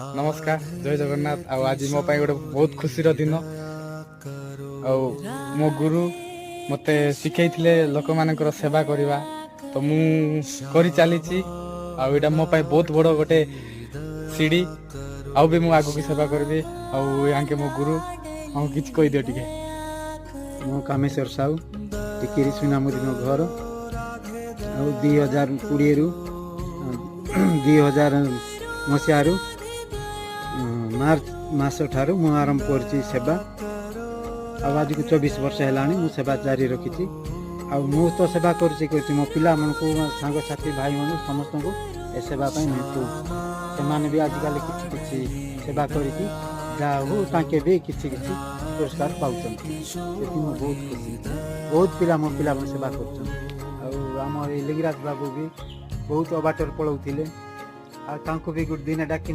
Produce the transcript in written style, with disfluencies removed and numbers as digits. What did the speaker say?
नमस्कार जय जगन्नाथ। आज मो गोटे बहुत खुशी दिन। मो गुरु मते शिखै लोक मानकर सेवा करवा तो मु करी चली आईटा मो बहुत बड़ गोटे सीढ़ी। आउ भी आगू की सेवा करी आके मो गुरु किसी कही दियो टिके। मो कामेश्वर साहू टिकेरी सुनामुदी मो घर आ 2020 रु 2000 मसीह मार्च मास ठारू मु आरंभ करची सेवा। आज को 24 वर्ष है मु सेवा जारी रखी। मु तो सेवा कर मो पिला मन को सांग साथी भाई मन समस्त को ए सेवा से भी आजिकल किसी सेवा करके ताके भी किसी पुरस्कार पाँच बहुत खुशी। बहुत पिला मो पिला सेवा कर लिंगराज बाबू भी बहुत अबाटर पलाऊे भी गोटे दिन डाक